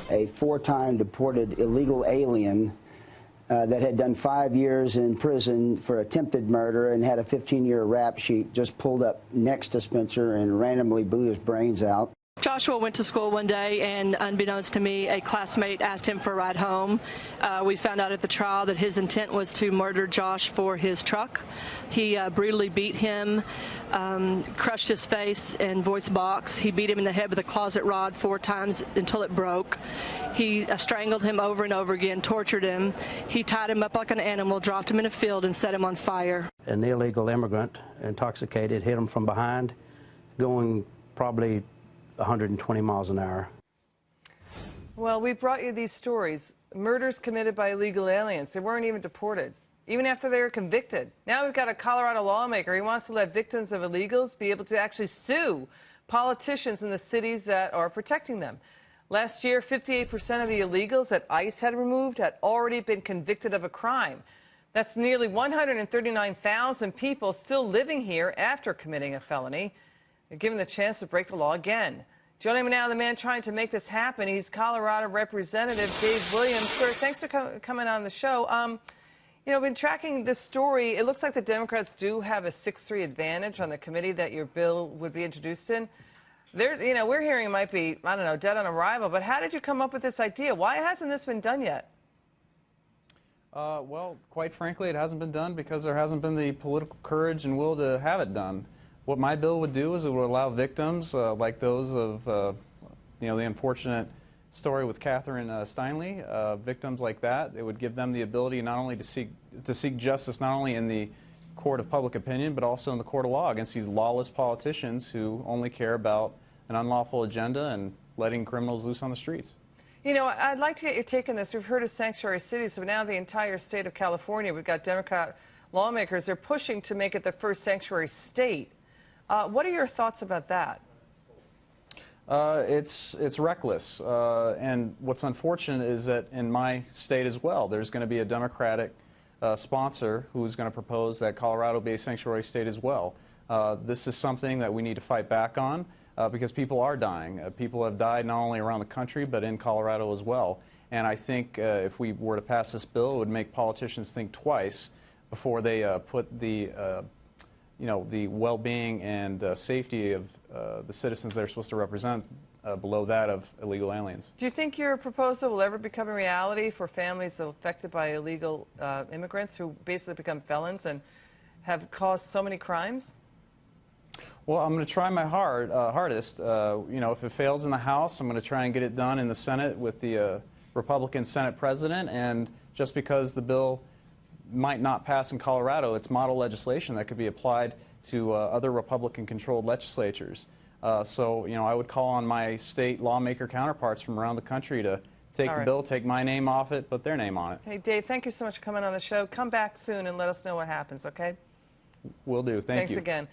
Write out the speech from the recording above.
a 4-time deported illegal alien that had done 5 years in prison for attempted murder and had a 15-year rap sheet, just pulled up next to Spencer and randomly blew his brains out. Joshua went to school one day, and unbeknownst to me, a classmate asked him for a ride home. We found out at the trial that his intent was to murder Josh for his truck. He brutally beat him, crushed his face and voice box. He beat him in the head with a closet rod 4 times until it broke. He strangled him over and over again, tortured him. He tied him up like an animal, dropped him in a field, and set him on fire. An illegal immigrant, intoxicated, hit him from behind, going probably 120 miles an hour. Well, we brought you these stories. Murders committed by illegal aliens. They weren't even deported, even after they were convicted. Now we've got a Colorado lawmaker. He wants to let victims of illegals be able to actually sue politicians in the cities that are protecting them. Last year, 58% of the illegals that ICE had removed had already been convicted of a crime. That's nearly 139,000 people still living here after committing a felony. They're given the chance to break the law again. Joining me now, the man trying to make this happen, he's Colorado Representative Dave Williams. Sir, thanks for coming on the show. You know, been tracking this story. It looks like the Democrats do have a 6-3 advantage on the committee that your bill would be introduced in. You know, we're hearing it might be, I don't know, dead on arrival, but how did you come up with this idea? Why hasn't this been done yet? Well, quite frankly, it hasn't been done because there hasn't been the political courage and will to have it done. What my bill would do is it would allow victims like those of, you know, the unfortunate story with Catherine Steinle, victims like that. It would give them the ability not only to seek justice not only in the court of public opinion, but also in the court of law against these lawless politicians who only care about an unlawful agenda and letting criminals loose on the streets. You know, I'd like to get your take on this. We've heard of sanctuary cities, so now the entire state of California, we've got Democrat lawmakers. They're pushing to make it the first sanctuary state. What are your thoughts about that? It's reckless, and what's unfortunate is that in my state as well, there's going to be a Democratic sponsor who's going to propose that Colorado be a sanctuary state as well. This is something that we need to fight back on because people are dying. People have died not only around the country but in Colorado as well. And I think if we were to pass this bill, it would make politicians think twice before they put the you know, the well-being and safety of the citizens they're supposed to represent below that of illegal aliens. Do you think your proposal will ever become a reality for families affected by illegal immigrants who basically become felons and have caused so many crimes? Well, I'm going to try my hardest. You know, if it fails in the House, I'm going to try and get it done in the Senate with the Republican Senate President. And just because the bill might not pass in Colorado, it's model legislation that could be applied to other Republican-controlled legislatures. So, you know, I would call on my state lawmaker counterparts from around the country to take the bill, take my name off it, put their name on it. Hey, Dave, thank you so much for coming on the show. Come back soon and let us know what happens, okay? Will do. Thank you. Thanks again.